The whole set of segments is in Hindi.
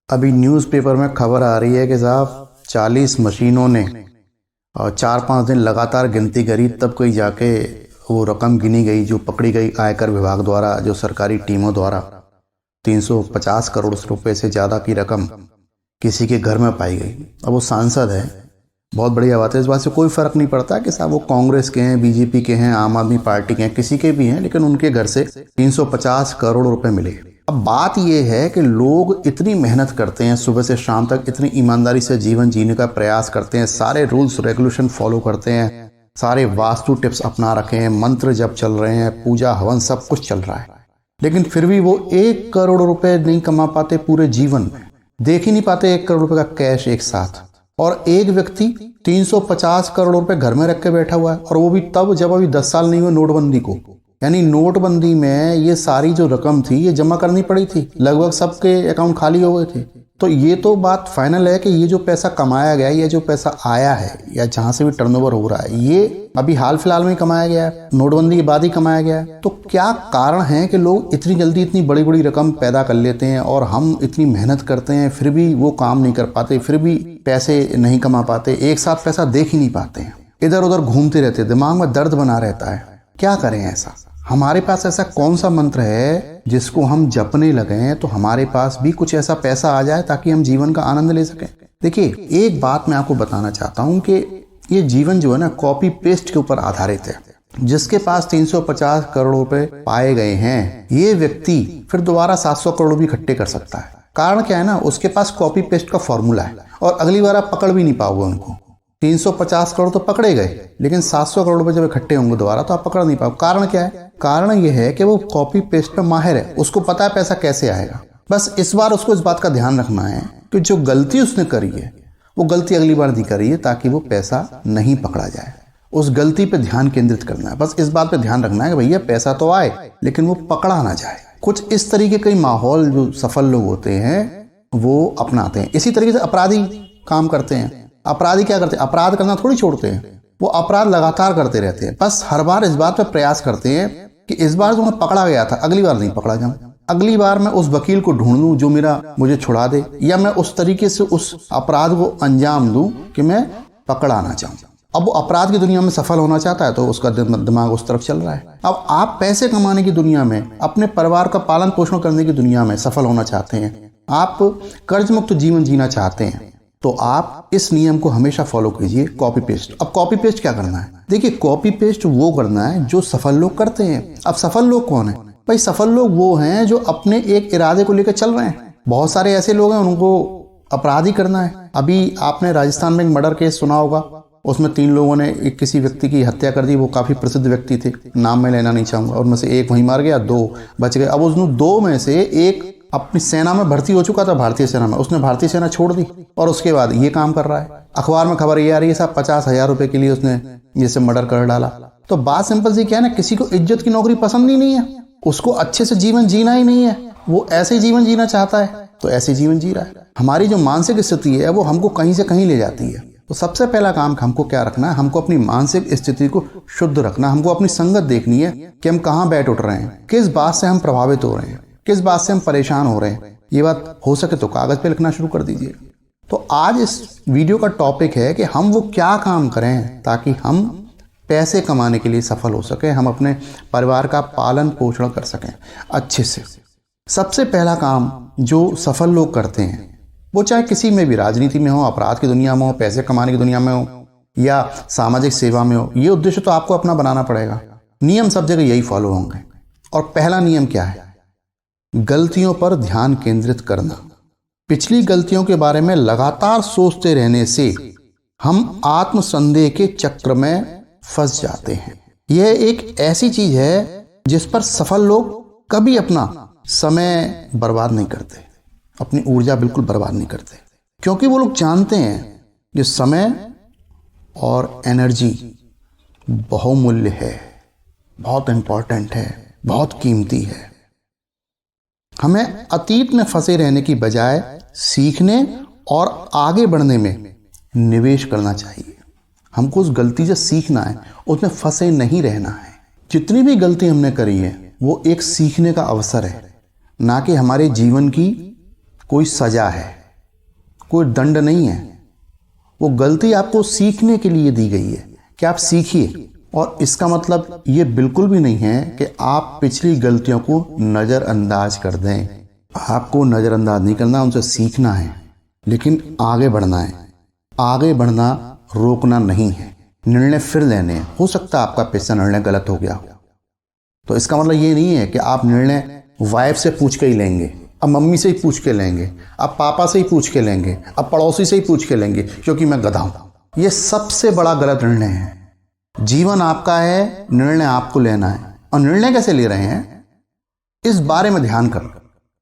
अभी न्यूज़पेपर में खबर आ रही है कि साहब 40 मशीनों ने और 4-5 दिन लगातार गिनती करी, तब कोई जाके वो रकम गिनी गई जो पकड़ी गई आयकर विभाग द्वारा, जो सरकारी टीमों द्वारा 350 करोड़ रुपए से ज़्यादा की रकम किसी के घर में पाई गई। अब वो सांसद है, बहुत बढ़िया बात है। इस बात से कोई फ़र्क नहीं पड़ता कि साहब वो कांग्रेस के हैं, बीजेपी के हैं, आम आदमी पार्टी के हैं, किसी के भी हैं, लेकिन उनके घर से 350 करोड़ रुपए मिले। अब बात यह है कि लोग इतनी मेहनत करते हैं, सुबह से शाम तक इतनी ईमानदारी से जीवन जीने का प्रयास करते हैं, सारे रूल्स रेगुलेशन फॉलो करते हैं, सारे वास्तु टिप्स अपना रखे हैं, मंत्र जप चल रहे हैं, पूजा हवन सब कुछ चल रहा है, लेकिन फिर भी वो 1 करोड़ रुपए नहीं कमा पाते पूरे जीवन में, देख ही नहीं पाते 1 करोड़ रुपए का कैश एक साथ। और एक व्यक्ति 350 करोड़ रुपए घर में रख के बैठा हुआ है, और वो भी तब जब अभी 10 साल नहीं हुए नोटबंदी को। यानी नोटबंदी में ये सारी जो रकम थी ये जमा करनी पड़ी थी, लगभग सबके अकाउंट खाली हो गए थे। तो ये तो बात फाइनल है कि ये जो पैसा कमाया गया, ये जो पैसा आया है या जहां से भी टर्नओवर हो रहा है, ये अभी हाल फिलहाल में कमाया गया है, नोटबंदी के बाद ही कमाया गया है। तो क्या कारण है कि लोग इतनी जल्दी इतनी बड़ी बड़ी रकम पैदा कर लेते हैं, और हम इतनी मेहनत करते हैं फिर भी वो काम नहीं कर पाते, फिर भी पैसे नहीं कमा पाते, एक साथ पैसा देख ही नहीं पाते हैं, इधर उधर घूमते रहते, दिमाग में दर्द बना रहता है। क्या करें ऐसा? हमारे पास ऐसा कौन सा मंत्र है जिसको हम जपने लगें तो हमारे पास भी कुछ ऐसा पैसा आ जाए ताकि हम जीवन का आनंद ले सकें? देखिए, एक बात मैं आपको बताना चाहता हूं कि ये जीवन जो है ना, कॉपी पेस्ट के ऊपर आधारित है। जिसके पास 350 करोड़ रुपए पाए गए हैं, ये व्यक्ति फिर दोबारा 700 करोड़ भी इकट्ठे कर सकता है। कारण क्या है ना, उसके पास कॉपी पेस्ट का फॉर्मूला है, और अगली बार आप पकड़ भी नहीं पाओगे उनको। 350 करोड़ तो पकड़े गए, लेकिन 700 करोड़ रुपए जब इकट्ठे होंगे दोबारा तो आप पकड़ नहीं पाओगे। कारण क्या है? कारण यह है कि वो कॉपी पेस्ट पे माहिर है, उसको पता है पैसा कैसे आएगा। बस इस बार उसको इस बात का ध्यान रखना है कि जो गलती उसने करी है वो गलती अगली बार नहीं करी है, ताकि वो पैसा नहीं पकड़ा जाए। उस गलती पे ध्यान केंद्रित करना है, बस इस बात पे ध्यान रखना है कि भैया पैसा तो आए लेकिन वो पकड़ा ना जाए। कुछ इस तरीके के माहौल जो सफल लोग होते हैं वो अपनाते हैं। इसी तरीके से अपराधी काम करते हैं। अपराधी क्या करते हैं? अपराध करना थोड़ी छोड़ते हैं, वो अपराध लगातार करते रहते हैं। बस हर बार इस बात पे प्रयास करते हैं कि इस बार जो मैं पकड़ा गया था अगली बार नहीं पकड़ा जाऊं, अगली बार मैं उस वकील को ढूंढ लूं जो मुझे छुड़ा दे, या मैं उस तरीके से उस अपराध को अंजाम दूं कि मैं पकड़ा ना जाऊं। अब वो अपराध की दुनिया में सफल होना चाहता है तो उसका दिमाग उस तरफ चल रहा है। अब आप पैसे कमाने की दुनिया में, अपने परिवार का पालन पोषण करने की दुनिया में सफल होना चाहते हैं, आप कर्ज मुक्त जीवन जीना चाहते हैं, तो आप इस नियम को हमेशा फॉलो कीजिए, कॉपी पेस्ट। अब कॉपी पेस्ट क्या करना है? देखिए, कॉपी पेस्ट वो करना है जो सफल लोग करते हैं। अब सफल लोग कौन है भाई? सफल लोग वो हैं जो अपने एक इरादे को लेकर चल रहे हैं। बहुत सारे ऐसे लोग हैं उनको अपराध ही करना है। अभी आपने राजस्थान में एक मर्डर केस सुना होगा, उसमें 3 लोगों ने किसी व्यक्ति की हत्या कर दी। वो काफी प्रसिद्ध व्यक्ति थे, नाम मैं लेना नहीं चाहूंगा। उनमें से एक वहीं मार गया, 2 बच गए। अब उन 2 में से एक अपनी सेना में भर्ती हो चुका था, भारतीय सेना में, उसने भारतीय सेना छोड़ दी और उसके बाद ये काम कर रहा है। अखबार में खबर ये आ रही है साहब 50,000 रुपए के लिए उसने जैसे मर्डर कर डाला। तो बात सिंपल सी क्या है ना, किसी को इज्जत की नौकरी पसंद ही नहीं है, उसको अच्छे से जीवन जीना ही नहीं है, वो ऐसे जीवन जीना चाहता है तो ऐसे जीवन जी रहा है। हमारी जो मानसिक स्थिति है वो हमको कहीं से कहीं ले जाती है। तो सबसे पहला काम हमको क्या रखना है? हमको अपनी मानसिक स्थिति को शुद्ध रखना। हमको अपनी संगत देखनी है कि हम कहाँ बैठ उठ रहे हैं, किस बात से हम प्रभावित हो रहे हैं, किस बात से हम परेशान हो रहे हैं। ये बात हो सके तो कागज पे लिखना शुरू कर दीजिए। तो आज इस वीडियो का टॉपिक है कि हम वो क्या काम करें ताकि हम पैसे कमाने के लिए सफल हो सके, हम अपने परिवार का पालन पोषण कर सकें अच्छे से। सबसे पहला काम जो सफल लोग करते हैं, वो चाहे किसी में भी, राजनीति में हो, अपराध की दुनिया में हो, पैसे कमाने की दुनिया में हो, या सामाजिक सेवा में हो, ये उद्देश्य तो आपको अपना बनाना पड़ेगा। नियम सब जगह यही फॉलो होंगे। और पहला नियम क्या है? गलतियों पर ध्यान केंद्रित करना। पिछली गलतियों के बारे में लगातार सोचते रहने से हम आत्मसंदेह के चक्र में फंस जाते हैं। यह एक ऐसी चीज है जिस पर सफल लोग कभी अपना समय बर्बाद नहीं करते, अपनी ऊर्जा बिल्कुल बर्बाद नहीं करते, क्योंकि वो लोग जानते हैं कि समय और एनर्जी बहुमूल्य है, बहुत इंपॉर्टेंट है, बहुत कीमती है। हमें अतीत में फंसे रहने की बजाय सीखने और आगे बढ़ने में निवेश करना चाहिए। हमको उस गलती से सीखना है, उसमें फंसे नहीं रहना है। जितनी भी गलती हमने करी है वो एक सीखने का अवसर है, ना कि हमारे जीवन की कोई सजा है, कोई दंड नहीं है। वो गलती आपको सीखने के लिए दी गई है कि आप सीखिए। और इसका मतलब ये बिल्कुल भी नहीं है कि आप पिछली गलतियों को नज़रअंदाज कर दें। आपको नज़रअंदाज नहीं करना, उनसे सीखना है, लेकिन आगे बढ़ना है। आगे बढ़ना रोकना नहीं है, निर्णय फिर लेने हैं। हो सकता है आपका पिछला निर्णय गलत हो गया हो, तो इसका मतलब ये नहीं है कि आप निर्णय वाइफ से पूछ के ही लेंगे, अब मम्मी से ही पूछ के लेंगे, अब पापा से ही पूछ के लेंगे, अब पड़ोसी से ही पूछ के लेंगे क्योंकि मैं गधा हूं। ये सबसे बड़ा गलत निर्णय है। जीवन आपका है, निर्णय आपको लेना है। और निर्णय कैसे ले रहे हैं, इस बारे में ध्यान करो।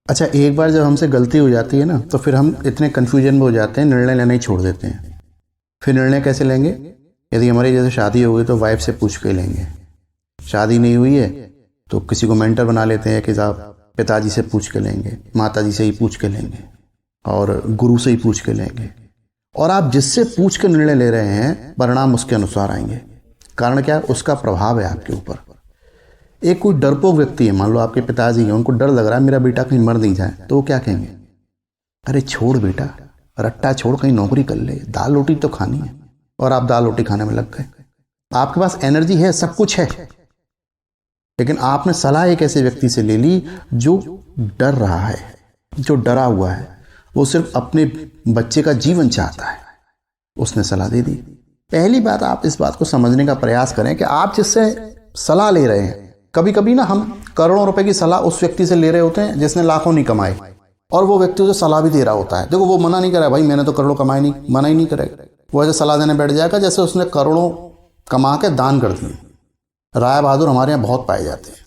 अच्छा, एक बार जब हमसे गलती हो जाती है ना, तो फिर हम इतने कन्फ्यूजन में हो जाते हैं, निर्णय लेना ही छोड़ देते हैं। फिर निर्णय कैसे लेंगे? यदि हमारी जैसे शादी हो गई तो वाइफ से पूछ के लेंगे। शादी नहीं हुई है तो किसी को मेंटर बना लेते हैं कि साहब पिताजी से पूछ के लेंगे, माताजी से ही पूछ के लेंगे, और गुरु से ही पूछ के लेंगे। और आप जिससे पूछ के निर्णय ले रहे हैं, परिणाम उसके अनुसार आएंगे। कारण क्या है? उसका प्रभाव है आपके ऊपर। एक कोई डरपोक व्यक्ति है, मान लो आपके पिताजी हैं, उनको डर लग रहा है मेरा बेटा कहीं मर नहीं जाए, तो वो क्या कहेंगे? अरे छोड़ बेटा, रट्टा छोड़, कहीं नौकरी कर ले, दाल रोटी तो खानी है। और आप दाल रोटी खाने में लग गए। आपके पास एनर्जी है, सब कुछ है, लेकिन आपने सलाह एक ऐसे व्यक्ति से ले ली जो डर रहा है, जो डरा हुआ है, वो सिर्फ अपने बच्चे का जीवन चाहता है, उसने सलाह दे दी। पहली बात, आप इस बात को समझने का प्रयास करें कि आप जिससे सलाह ले रहे हैं, कभी कभी ना हम करोड़ों रुपए की सलाह उस व्यक्ति से ले रहे होते हैं जिसने लाखों नहीं कमाए, और वो व्यक्ति उसे सलाह भी दे रहा होता है। देखो, वो मना नहीं कर रहा है, भाई मैंने तो करोड़ों कमाए नहीं, मना ही नहीं करेगा। वो ऐसे सलाह देने बैठ जाएगा जैसे उसने करोड़ों कमा के दान कर दिए। राय बहादुर हमारे यहाँ बहुत पाए जाते हैं।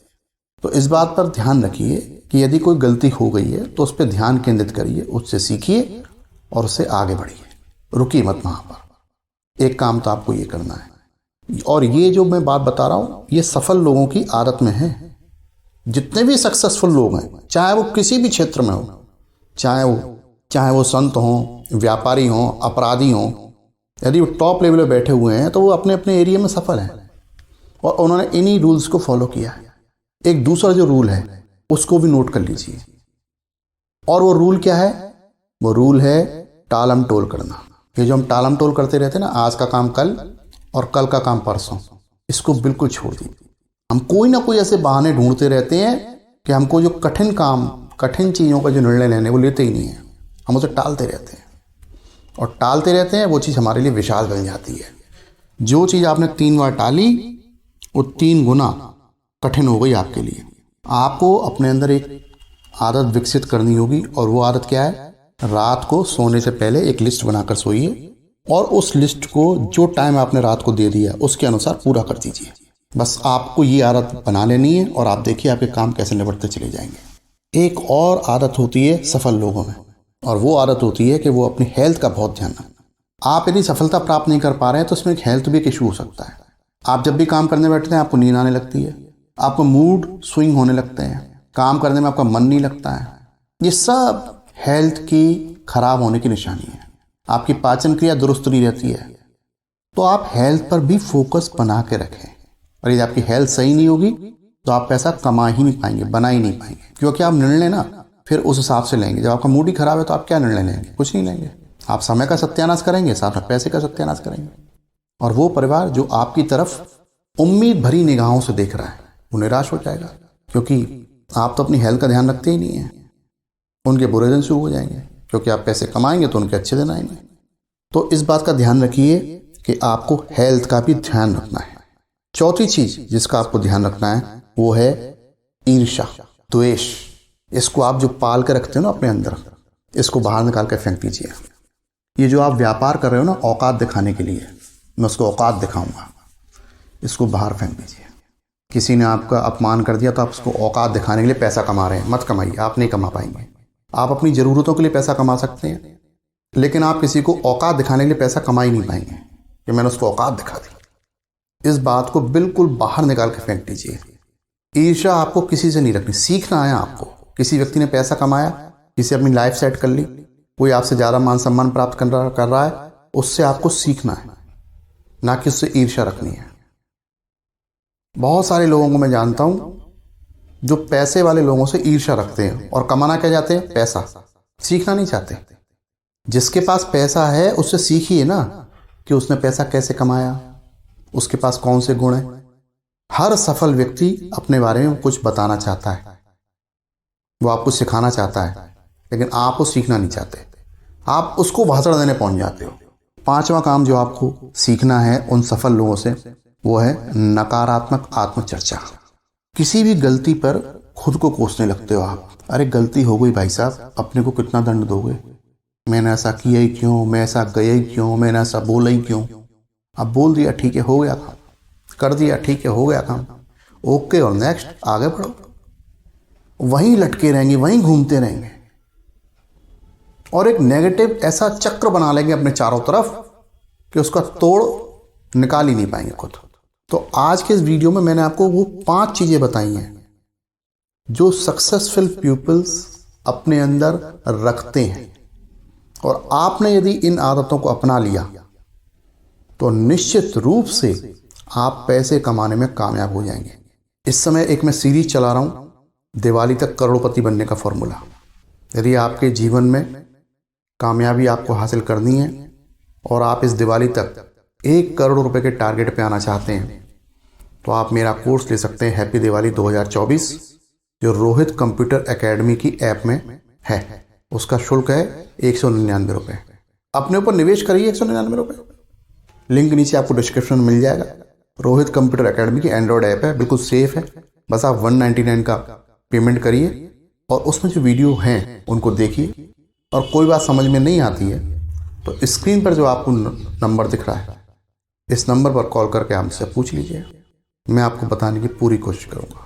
तो इस बात पर ध्यान रखिए कि यदि कोई गलती हो गई है तो उस पर ध्यान केंद्रित करिए, उससे सीखिए और उससे आगे बढ़िए, रुकिए मत वहाँ पर। एक काम तो आपको ये करना है, और ये जो मैं बात बता रहा हूँ ये सफल लोगों की आदत में है। जितने भी सक्सेसफुल लोग हैं, चाहे वो किसी भी क्षेत्र में हो, चाहे वो संत हों, व्यापारी हों, अपराधी हों, यदि वो टॉप लेवल पे बैठे हुए हैं तो वो अपने अपने एरिया में सफल हैं और उन्होंने इन्हीं रूल्स को फॉलो किया है। एक दूसरा जो रूल है उसको भी नोट कर लीजिए, और वो रूल क्या है? वो रूल है टालम टोल करना। ये जो हम टालम टोल करते रहते हैं ना, आज का काम कल और कल का काम परसों, इसको बिल्कुल छोड़ दीजिए। हम कोई ना कोई ऐसे बहाने ढूंढते रहते हैं कि हमको जो कठिन काम, कठिन चीज़ों का जो निर्णय लेने वो लेते ही नहीं है, हम उसे टालते रहते हैं, और टालते रहते हैं वो चीज़ हमारे लिए विशाल बन जाती है। जो चीज़ आपने 3 बार टाली वो 3 गुना कठिन हो गई आपके लिए। आपको अपने अंदर एक आदत विकसित करनी होगी, और वो आदत क्या है? रात को सोने से पहले एक लिस्ट बनाकर सोइए, और उस लिस्ट को जो टाइम आपने रात को दे दिया उसके अनुसार पूरा कर दीजिए। बस आपको ये आदत बना लेनी है, और आप देखिए आपके काम कैसे निबटते चले जाएंगे। एक और आदत होती है सफल लोगों में, और वो आदत होती है कि वो अपनी हेल्थ का बहुत ध्यान रखें। आप यदि सफलता प्राप्त नहीं कर पा रहे हैं तो उसमें एक हेल्थ भी एक इशू हो सकता है। आप जब भी काम करने बैठते हैं आपको नींद आने लगती है, आपको मूड स्विंग होने लगते हैं, काम करने में आपका मन नहीं लगता है। ये सब हेल्थ की खराब होने की निशानी है। आपकी पाचन क्रिया दुरुस्त नहीं रहती है। तो आप हेल्थ पर भी फोकस बना के रखें, और यदि आपकी हेल्थ सही नहीं होगी तो आप पैसा कमा ही नहीं पाएंगे, बना ही नहीं पाएंगे, क्योंकि आप निर्णय ना फिर उस हिसाब से लेंगे। जब आपका मूड ही खराब है तो आप क्या निर्णय लेंगे? कुछ नहीं लेंगे। आप समय का सत्यानाश करेंगे, साथ में पैसे का सत्यानाश करेंगे, और वो परिवार जो आपकी तरफ उम्मीद भरी निगाहों से देख रहा है वो निराश हो जाएगा, क्योंकि आप तो अपनी हेल्थ का ध्यान रखते ही नहीं है। उनके बुरे दिन शुरू हो जाएंगे, क्योंकि आप पैसे कमाएंगे तो उनके अच्छे दिन आएंगे। तो इस बात का ध्यान रखिए कि आपको हेल्थ का भी ध्यान रखना है। चौथी चीज जिसका आपको ध्यान रखना है वो है ईर्ष्या, द्वेष। इसको आप जो पाल के रखते हो ना अपने अंदर, इसको बाहर निकाल कर फेंक दीजिए। ये जो आप व्यापार कर रहे हो ना औकात दिखाने के लिए, मैं उसको औकात दिखाऊंगा, इसको बाहर फेंक दीजिए। किसी ने आपका अपमान कर दिया तो आप उसको औकात दिखाने के लिए पैसा कमा रहे हैं, मत कमाइए, आप नहीं कमा पाएंगे। आप अपनी ज़रूरतों के लिए पैसा कमा सकते हैं, लेकिन आप किसी को औकात दिखाने के लिए पैसा कमा ही नहीं पाएंगे कि मैंने उसको औकात दिखा दी। इस बात को बिल्कुल बाहर निकाल के फेंक दीजिए। ईर्ष्या आपको किसी से नहीं रखनी, सीखना है आपको। किसी व्यक्ति ने पैसा कमाया, किसी अपनी लाइफ सेट कर ली, कोई आपसे ज़्यादा मान सम्मान प्राप्त कर रहा है, उससे आपको सीखना है, ना कि उससे ईर्ष्या रखनी है। बहुत सारे लोगों को मैं जानता हूं जो पैसे वाले लोगों से ईर्ष्या रखते हैं और कमाना क्या चाहते हैं? पैसा। सीखना नहीं चाहते। जिसके पास पैसा है उससे सीखिए ना कि उसने पैसा कैसे कमाया, उसके पास कौन से गुण हैं। हर सफल व्यक्ति अपने बारे में कुछ बताना चाहता है, वो आपको सिखाना चाहता है, लेकिन आप वो सीखना नहीं चाहते, आप उसको भाषण देने पहुंच जाते हो। पांचवा काम जो आपको सीखना है उन सफल लोगों से, वो है नकारात्मक आत्मचर्चा। किसी भी गलती पर खुद को कोसने लगते हो आप। अरे गलती हो गई भाई साहब, अपने को कितना दंड दोगे, मैंने ऐसा किया ही क्यों, मैं ऐसा गया ही क्यों, मैंने ऐसा बोला ही क्यों। अब बोल दिया, ठीक है, हो गया काम, कर दिया, ठीक है, हो गया काम, ओके, और नेक्स्ट आगे बढ़ो। वहीं लटके रहेंगे, वहीं घूमते रहेंगे और एक नेगेटिव ऐसा चक्र बना लेंगे अपने चारों तरफ कि उसका तोड़ निकाल ही नहीं पाएंगे खुद। तो आज के इस वीडियो में मैंने आपको वो 5 चीजें बताई हैं जो सक्सेसफुल पीपल्स अपने अंदर रखते हैं, और आपने यदि इन आदतों को अपना लिया तो निश्चित रूप से आप पैसे कमाने में कामयाब हो जाएंगे। इस समय एक मैं सीरीज चला रहा हूं, दिवाली तक करोड़पति बनने का फॉर्मूला। यदि आपके जीवन में कामयाबी आपको हासिल करनी है और आप इस दिवाली तक 1 करोड़ रुपए के टारगेट पे आना चाहते हैं, तो आप मेरा कोर्स ले सकते हैं हैप्पी दिवाली 2024, जो रोहित कंप्यूटर एकेडमी की ऐप में है। उसका शुल्क है 199 रुपये। अपने ऊपर निवेश करिए 199 रुपये। लिंक नीचे आपको डिस्क्रिप्शन में मिल जाएगा। रोहित कंप्यूटर एकेडमी की एंड्रॉयड ऐप है, बिल्कुल सेफ है। बस आप 199 का पेमेंट करिए और उसमें जो वीडियो हैं उनको देखिए, और कोई बात समझ में नहीं आती है तो स्क्रीन पर जो आपको नंबर दिख रहा है, इस नंबर पर कॉल करके हमसे पूछ लीजिए, मैं आपको बताने की पूरी कोशिश करूँगा।